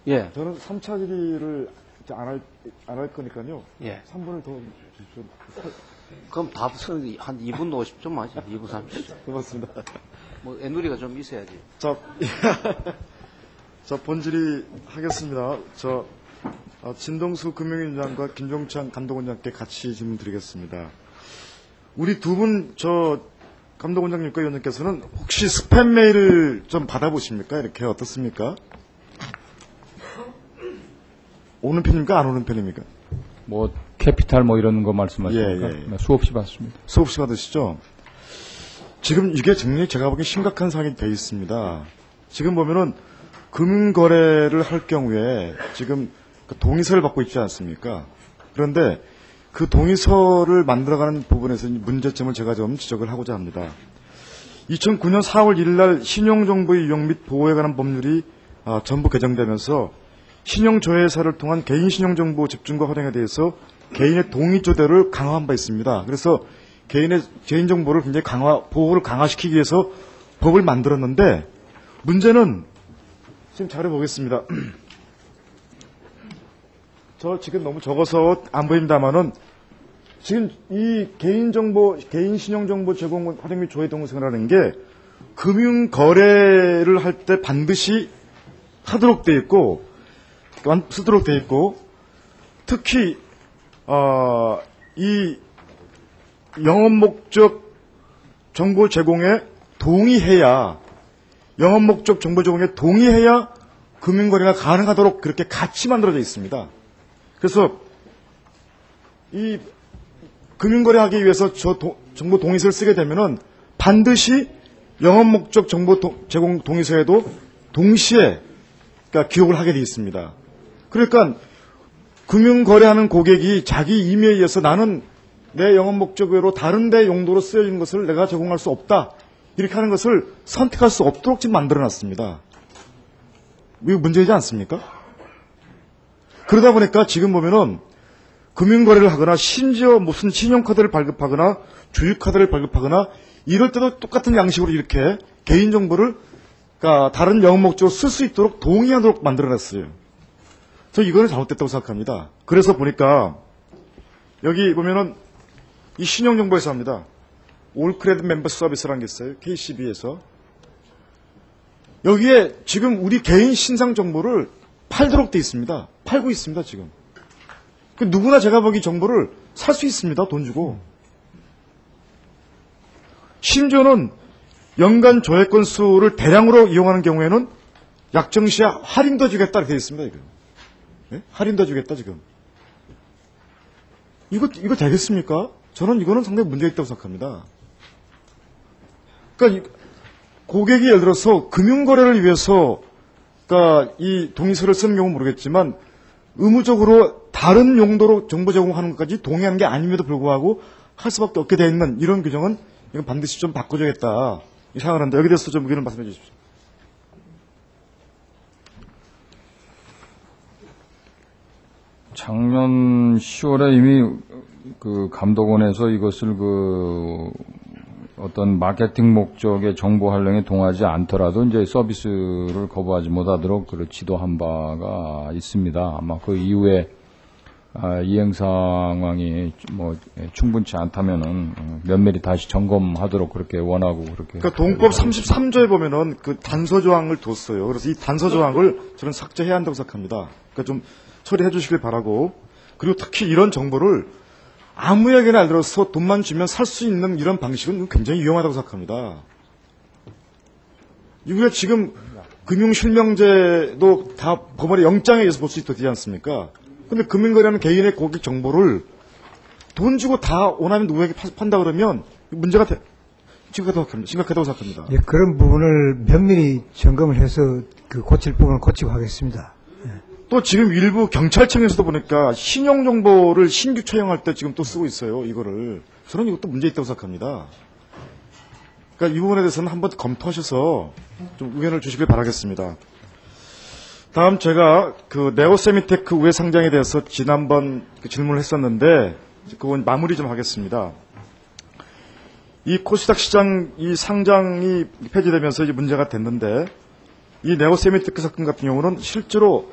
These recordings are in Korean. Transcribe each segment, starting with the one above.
예. 저는 3차 질의를 안 할 거니까요. 예. 3분을 더 주십시오. 그럼 답은 한 2분 50좀 하지. 2분 30초. 고맙습니다. 뭐, 애누리가 좀 있어야지. 자, 자, 본질의 하겠습니다. 진동수 금융위원장과 김종찬 감독원장께 같이 질문 드리겠습니다. 우리 두 분, 감독원장님과 위원장께서는 혹시 스팸 메일을 좀 받아보십니까? 이렇게 어떻습니까? 오는 편입니까? 안 오는 편입니까? 뭐 캐피탈 뭐 이런 거 말씀하십니까? 예. 수없이 받습니다. 수없이 받으시죠? 지금 이게 굉장히 제가 보기엔 심각한 상황이 돼 있습니다. 지금 보면은 금융거래를 할 경우에 지금 그 동의서를 받고 있지 않습니까? 그런데 그 동의서를 만들어가는 부분에서 문제점을 제가 좀 지적을 하고자 합니다. 2009년 4월 1일 날 신용정보의 유용 및 보호에 관한 법률이 전부 개정되면서 신용조회사를 통한 개인 신용정보 집중과 활용에 대해서 개인의 동의조대를 강화한 바 있습니다. 그래서 개인의 개인정보를 굉장히 보호를 강화시키기 위해서 법을 만들었는데 문제는 지금 자료 보겠습니다. 저 지금 너무 적어서 안 보입니다만은 지금 이 개인 신용정보 제공 활용 및 조회 동의서라는 게 금융거래를 할 때 반드시 하도록 돼 있고 쓰도록 돼 있고 특히 이 영업 목적 정보 제공에 동의해야 영업 목적 정보 제공에 동의해야 금융거래가 가능하도록 그렇게 같이 만들어져 있습니다. 그래서 이 금융거래하기 위해서 정보 동의서를 쓰게 되면은 반드시 영업 목적 정보 제공 동의서에도 동시에 기록을 하게 돼 있습니다. 그러니까 금융거래하는 고객이 자기 임의에 의해서 나는 내 영업 목적으로 다른 데 용도로 쓰여진 것을 내가 제공할 수 없다. 이렇게 하는 것을 선택할 수 없도록 지금 만들어놨습니다. 이거 문제이지 않습니까? 그러다 보니까 지금 보면은 금융거래를 하거나 심지어 무슨 신용카드를 발급하거나 주유카드를 발급하거나 이럴 때도 똑같은 양식으로 이렇게 개인정보를 다른 영업 목적으로 쓸 수 있도록 동의하도록 만들어놨어요. 저 이거는 잘못됐다고 생각합니다. 그래서 보니까 여기 보면은 이 신용정보회사입니다. 올크레딧 멤버 서비스라는 게 있어요. KCB에서. 여기에 지금 우리 개인 신상 정보를 팔도록 돼 있습니다. 팔고 있습니다, 지금. 누구나 제가 보기 정보를 살 수 있습니다, 돈 주고. 심지어는 연간 조회 건수를 대량으로 이용하는 경우에는 약정 시에 할인도 주겠다 이렇게 되어 있습니다, 이거. 네? 할인도 주겠다, 지금. 이거 되겠습니까? 저는 이거는 상당히 문제가 있다고 생각합니다. 그러니까 고객이 예를 들어서 금융거래를 위해서 이 동의서를 쓰는 경우는 모르겠지만 의무적으로 다른 용도로 정보 제공하는 것까지 동의하는 게 아님에도 불구하고 할 수밖에 없게 되어 있는 이런 규정은 이건 반드시 좀 바꿔줘야겠다. 이 생각을 하는데 여기 대해서 좀 의견을 말씀해 주십시오. 작년 10월에 이미 그 감독원에서 이것을 어떤 마케팅 목적의 정보 활용에 동하지 않더라도 이제 서비스를 거부하지 못하도록 지도한 바가 있습니다. 아마 그 이후에 이행 상황이 뭐 충분치 않다면은 면밀히 다시 점검하도록 그렇게 원하고 그렇게. 그러니까 동법 33조에 보면은 그 단서 조항을 뒀어요. 그래서 이 단서 조항을 저는 삭제해야 한다고 생각합니다. 그러니까 좀 처리해 주시길 바라고. 그리고 특히 이런 정보를 아무에게나 예를 들어서 돈만 주면 살 수 있는 이런 방식은 굉장히 위험하다고 생각합니다. 이게 지금 금융실명제도 다 법원의 영장에 의해서 볼 수 있도록 되지 않습니까? 근데 금융거래하는 개인의 고객 정보를 돈 주고 다 원하는 누구에게 판다 그러면 문제가 심각하다고 생각합니다. 예, 그런 부분을 면밀히 점검을 해서 고칠 부분을 고치고 하겠습니다. 또 지금 일부 경찰청에서도 보니까 신용정보를 신규 처형할 때 지금 또 쓰고 있어요, 이거를. 저는 이것도 문제 있다고 생각합니다. 그러니까 이 부분에 대해서는 한번 검토하셔서 좀 의견을 주시길 바라겠습니다. 다음 제가 네오세미테크 우회 상장에 대해서 지난번 질문을 했었는데 그건 마무리 좀 하겠습니다. 이 코스닥 시장 이 상장이 폐지되면서 이제 문제가 됐는데 이 네오세미테크 사건 같은 경우는 실제로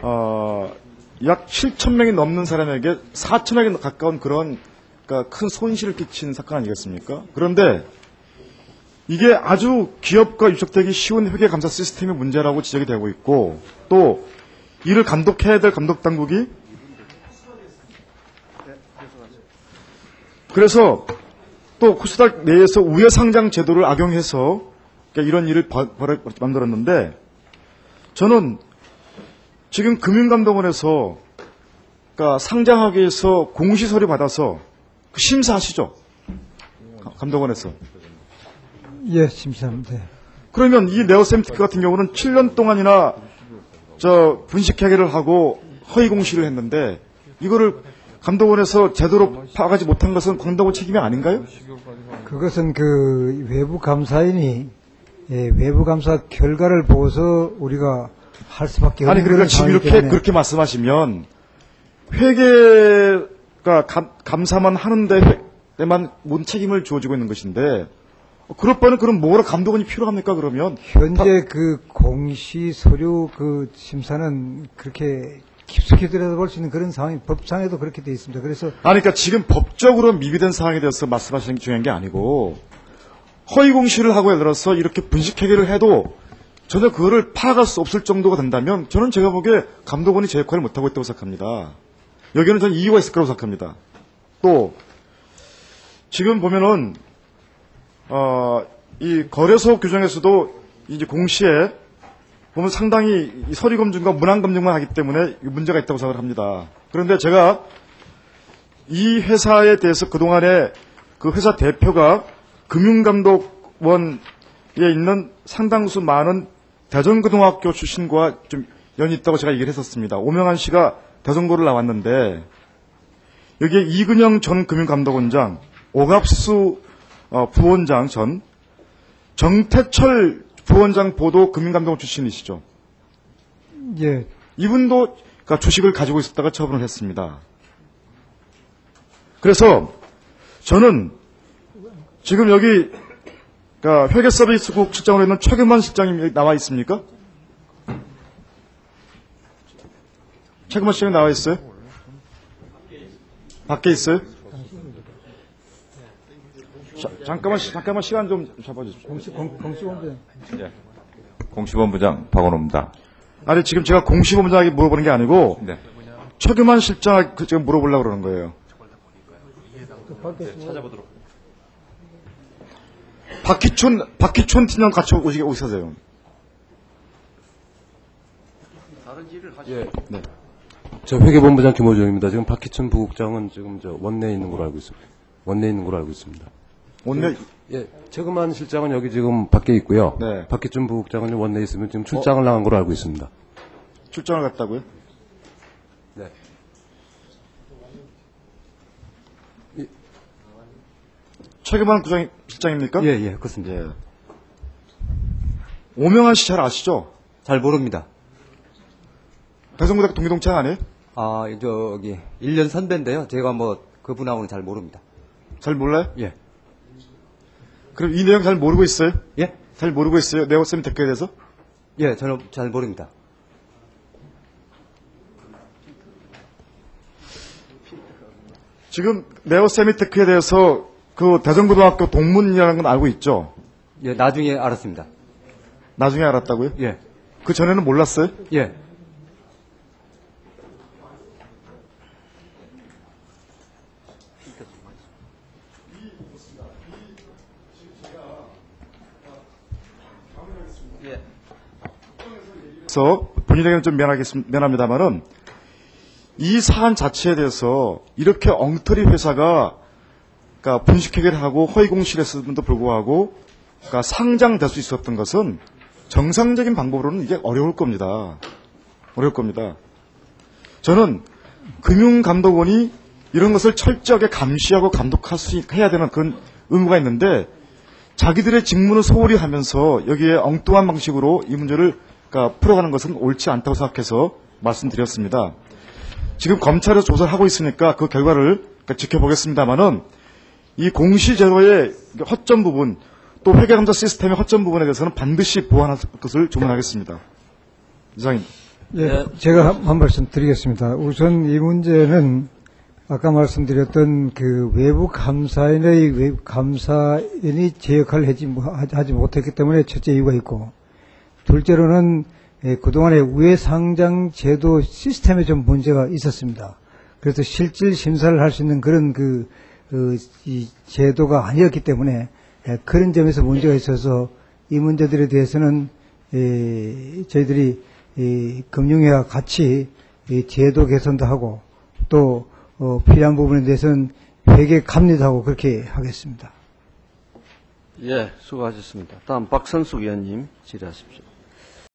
약 7,000명이 넘는 사람에게 4,000억에 가까운 그런 그러니까 큰 손실을 끼친 사건 아니겠습니까? 그런데 이게 아주 기업과 유착되기 쉬운 회계감사 시스템의 문제라고 지적이 되고 있고 또 이를 감독해야 될 감독당국이 그래서 또 코스닥 내에서 우회상장 제도를 악용해서 그러니까 이런 일을 만들었는데 저는 지금 금융감독원에서 그러니까 상장하기 위해서 공시서류 받아서 그 심사하시죠? 감독원에서. 예, 심사합니다. 그러면 이 네오세미틱 같은 경우는 7년 동안이나 분식회계를 하고 허위 공시를 했는데 이거를 감독원에서 제대로 파악하지 못한 것은 감독원 책임이 아닌가요? 그것은 그 외부 감사인이 외부 감사 결과를 보고서 우리가 할 수밖에 없는 아니 그러니까 지금 상황이기 이렇게 때문에 그렇게 말씀하시면 회계가 감사만 하는데 때만 모든 책임을 주어지고 있는 것인데 그럴 바는 그럼 뭐라 감독원이 필요합니까 그러면? 현재 그 공시 서류 그 심사는 그렇게 깊숙이 들여다볼 수 있는 그런 상황이 법상에도 그렇게 되어 있습니다. 그래서 아니 그러니까 지금 법적으로 미비된 상황에 대해서 말씀하시는 게 중요한 게 아니고 허위 공시를 하고 예를 들어서 이렇게 분식회계를 해도 전혀 그거를 파악할 수 없을 정도가 된다면 저는 제가 보기에 감독원이 제 역할을 못하고 있다고 생각합니다. 여기는 저는 이유가 있을 거라고 생각합니다. 또 지금 보면은 이 거래소 규정에서도 이제 공시에 보면 상당히 이 서류 검증과 문항 검증만 하기 때문에 문제가 있다고 생각을 합니다. 그런데 제가 이 회사에 대해서 그동안에 그 회사 대표가 금융감독원에 있는 상당수 많은 대전고등학교 출신과 좀 연이 있다고 제가 얘기를 했었습니다. 오명환 씨가 대전고를 나왔는데 여기에 이근영 전 금융감독원장, 오갑수 부원장 전, 정태철 부원장 보도 금융감독원 출신이시죠. 예, 이분도 그러니까 주식을 가지고 있었다가 처분을 했습니다. 그래서 저는 지금 여기 그러니까 회계서비스국 실장으로 있는 최규만 실장님 나와 있습니까? 최규만 실장이 나와 있어요? 밖에 있어요? 잠깐만 시간 좀 잡아주십시오. 공시본부장. 예. 공시본부장 박원호입니다. 아니 지금 제가 공시본부장에게 물어보는 게 아니고 네. 최규만 실장한테 지금 물어보려고 그러는 거예요. 찾아보도록. 박희촌 팀장 같이 오시세요. 예. 네. 저 회계본부장 김호정입니다. 지금 박희춘 부국장은 지금 저 원내에 있는 걸로 알고 있습니다. 원내에 있는 걸로 알고 있습니다. 오늘 예. 최금환 실장은 여기 지금 밖에 있고요. 네. 박희춘 부국장은 원내에 있으면 지금 출장을 나간 걸로 알고 있습니다. 출장을 갔다고요? 네. 최규만 실장입니까? 예, 예, 그렇습니다. 예. 오명환 씨 잘 아시죠? 잘 모릅니다. 대성고등학교 동기동창 아니에요? 아, 저기, 1년 선배인데요. 제가 뭐, 그분하고는 잘 모릅니다. 잘 몰라요? 예. 그럼 이 내용 잘 모르고 있어요? 예? 잘 모르고 있어요? 네오쌤 댓글에 대해서? 예, 저는 잘 모릅니다. 지금 네오세미테크에 대해서 그 대전고등학교 동문이라는 건 알고 있죠? 예, 나중에 알았습니다. 나중에 알았다고요? 예. 그 전에는 몰랐어요? 예. 그래서 본인에게는 좀 미안합니다만은 이 사안 자체에 대해서 이렇게 엉터리 회사가 그러니까 분식회계를 하고 허위 공시를 했음에도 불구하고 그러니까 상장될 수 있었던 것은 정상적인 방법으로는 이게 어려울 겁니다. 어려울 겁니다. 저는 금융감독원이 이런 것을 철저하게 감시하고 감독할 수 해야 되는 그런 의무가 있는데 자기들의 직무를 소홀히 하면서 여기에 엉뚱한 방식으로 이 문제를 그러니까 풀어가는 것은 옳지 않다고 생각해서 말씀드렸습니다. 지금 검찰에서 조사를 하고 있으니까 그 결과를 그러니까 지켜보겠습니다만은 이 공시제도의 허점 부분 또 회계감사 시스템의 허점 부분에 대해서는 반드시 보완할 것을 주문하겠습니다. 이상입니다. 예, 제가 한 말씀 드리겠습니다. 우선 이 문제는 아까 말씀드렸던 그 외부 감사인이 제 역할을 하지 못했기 때문에 첫째 이유가 있고, 둘째로는 그동안의 우회상장 제도 시스템에 좀 문제가 있었습니다. 그래서 실질 심사를 할 수 있는 그런 이 제도가 아니었기 때문에 그런 점에서 문제가 있어서 이 문제들에 대해서는 저희들이 금융위와 같이 제도 개선도 하고 또 필요한 부분에 대해서는 회계 감리도 하고 그렇게 하겠습니다. 예, 수고하셨습니다. 다음 박선숙 의원님 질의하십시오.